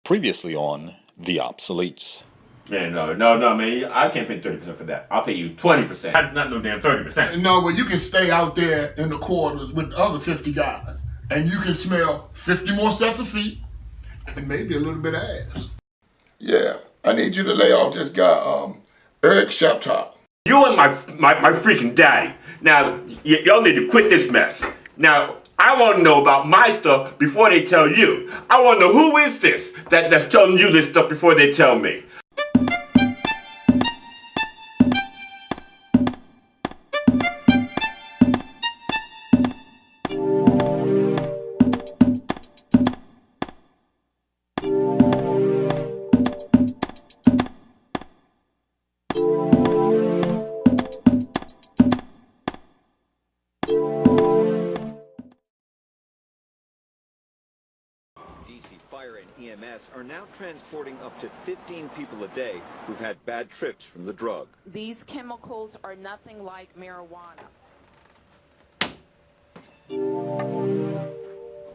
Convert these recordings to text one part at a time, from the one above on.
Previously on The Obsoletes. Man, no, man. I can't pay 30% for that. I'll pay you 20%. Not no damn 30%. No, but you can stay out there in the quarters with the other 50 guys, and you can smell 50 more sets of feet, and maybe a little bit of ass. Yeah, I need you to lay off this guy, Eric Sheptop. You and my freaking daddy. Now, y'all need to quit this mess. Now, I want to know about my stuff before they tell you. I want to know who is this that's telling you this stuff before they tell me. Fire and EMS are now transporting up to 15 people a day who've had bad trips from the drug. These chemicals are nothing like marijuana.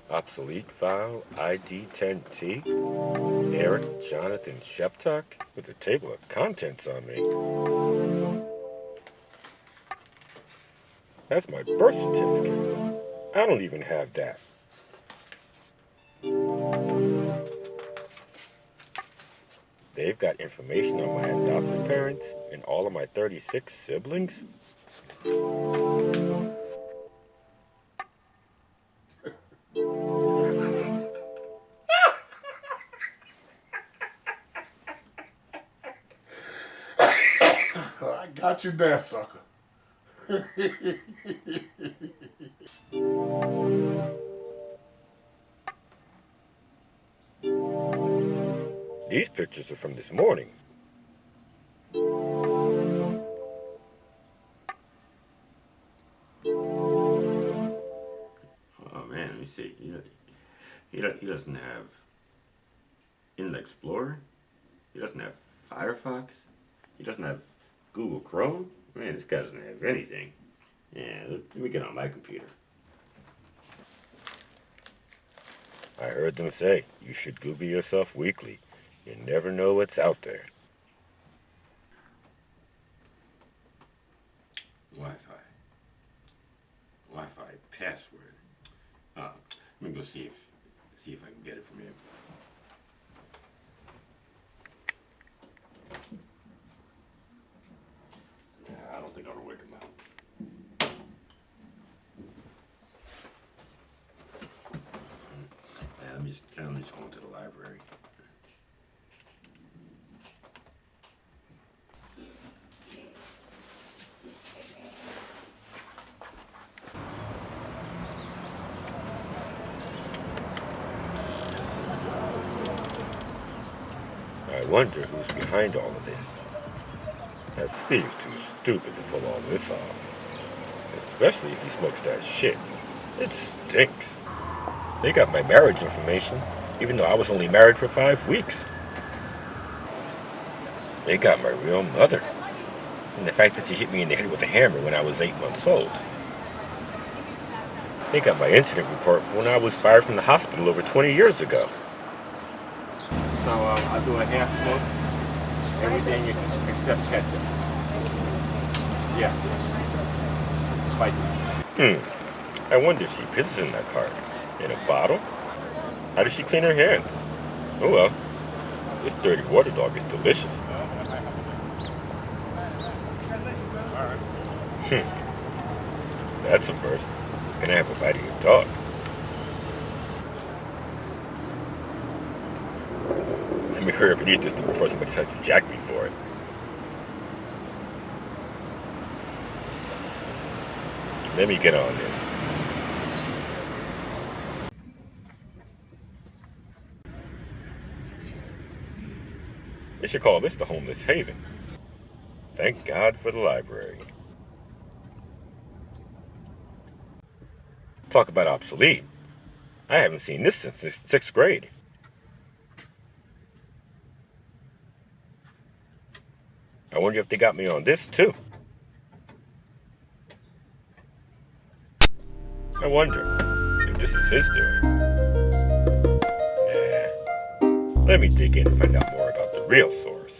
Obsolete file ID 10T. Eric Jonathan Sheptok with a table of contents on me. That's my birth certificate. I don't even have that. They've got information on my adoptive parents and all of my 36 siblings. I got you there, sucker. These pictures are from this morning. Oh man, let me see. He doesn't have Internet Explorer. He doesn't have Firefox. He doesn't have Google Chrome. Man, this guy doesn't have anything. Yeah, let me get on my computer. I heard them say you should Google yourself weekly. You never know what's out there. Wi-Fi password. Let me go see if I can get it from him. Yeah, I don't think I'll wake him up. Yeah, let me just go into the library. I wonder who's behind all of this. That Steve's too stupid to pull all this off. Especially if he smokes that shit. It stinks. They got my marriage information, even though I was only married for 5 weeks. They got my real mother. And the fact that she hit me in the head with a hammer when I was 8 months old. They got my incident report from when I was fired from the hospital over 20 years ago. So I'll do a half smoke, everything except ketchup. Yeah, spicy. I wonder if she pisses in that cart. In a bottle? How does she clean her hands? Oh well, this dirty water dog is delicious. That's a first. Can I have a bite of your dog? Let me hurry up and eat this thing before somebody tries to jack me for it. Let me get on this. They should call this the homeless haven. Thank God for the library. Talk about obsolete. I haven't seen this since the 6th grade. I wonder if they got me on this too. I wonder if this is his doing. Nah. Let me dig in and find out more about the real source.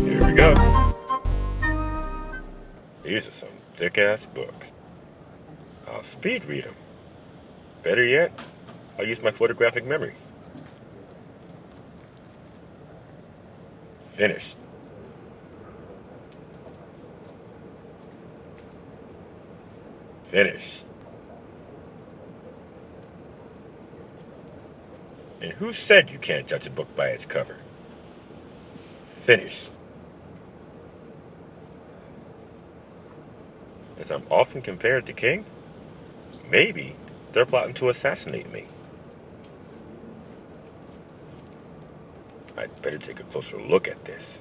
Here we go. These are some thick-ass books. I'll speed read them. Better yet, I'll use my photographic memory. Finished. Finished. And who said you can't judge a book by its cover? Finished. As I'm often compared to King, maybe they're plotting to assassinate me. I'd better take a closer look at this.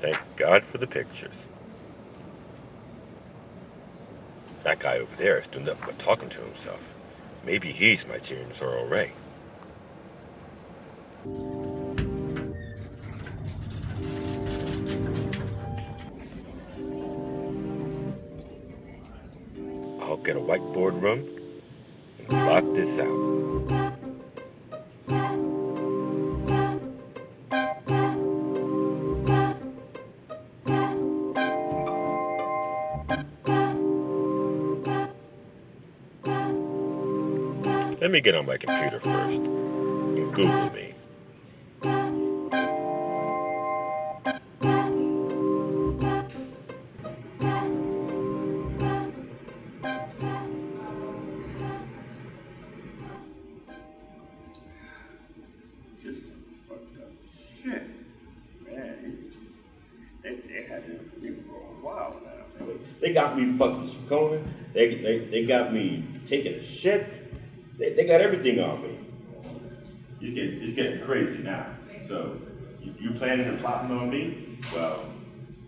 Thank God for the pictures. That guy over there is doing nothing but talking to himself. Maybe he's my Tyrannosaurus Rex. I'll get a whiteboard room and blot this out. Let me get on my computer first and Google me. Just some fucked up shit. Man, they had it for me for a while now. They got me fucking Chiconin. They got me taking a shit. They got everything on me. It's getting crazy now. So, you planning and plotting on me? Well,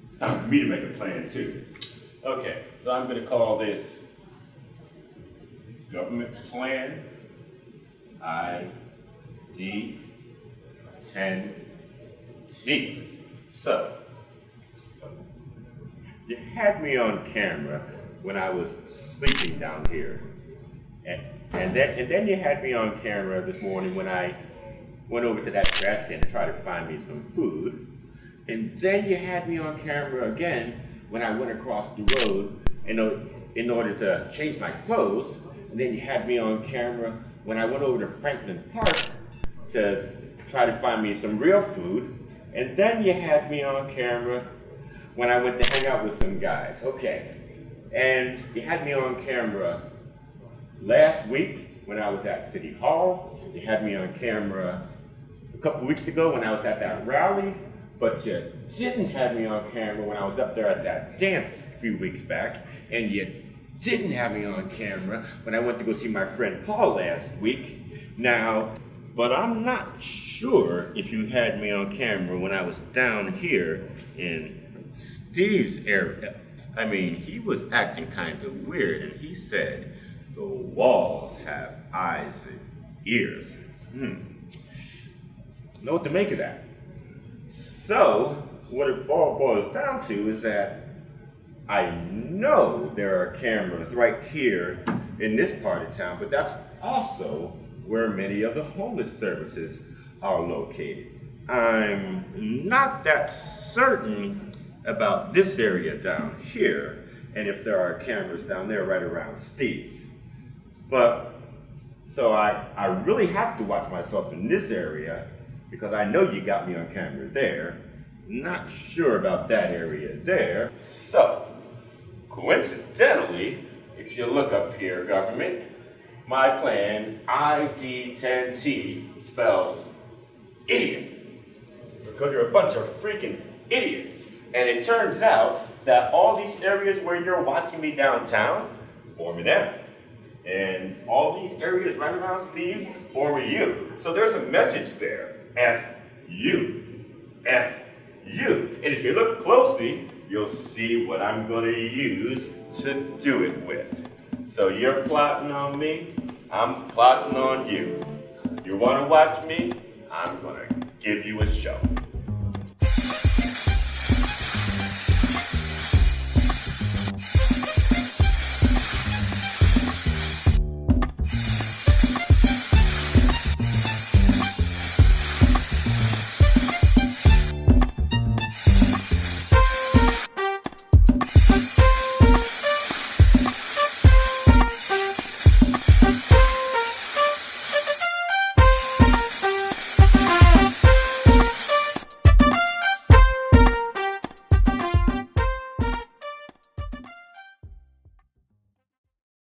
it's time for me to make a plan too. Okay, so I'm gonna call this Government Plan ID 10T. So, you had me on camera when I was sleeping down here. And then you had me on camera this morning when I went over to that trash can to try to find me some food. And then you had me on camera again when I went across the road in order to change my clothes. And then you had me on camera when I went over to Franklin Park to try to find me some real food. And then you had me on camera when I went to hang out with some guys. Okay. And you had me on camera last week when I was at City Hall. You had me on camera a couple weeks ago when I was at that rally, but you didn't have me on camera when I was up there at that dance a few weeks back, and you didn't have me on camera when I went to go see my friend Paul last week. Now, but I'm not sure if you had me on camera when I was down here in Steve's area. I mean, he was acting kind of weird, and he said, the walls have eyes and ears. Know what to make of that. So, what it all boils down to is that I know there are cameras right here in this part of town, but that's also where many of the homeless services are located. I'm not that certain about this area down here, and if there are cameras down there right around Steve's. But, so I really have to watch myself in this area because I know you got me on camera there. Not sure about that area there. So, coincidentally, if you look up here, government, my plan, ID10T, spells idiot. Because you're a bunch of freaking idiots. And it turns out that all these areas where you're watching me downtown form an F. And all these areas right around Steve form a U. So there's a message there. F-U. F-U. And if you look closely, you'll see what I'm going to use to do it with. So you're plotting on me, I'm plotting on you. You want to watch me? I'm going to give you a show.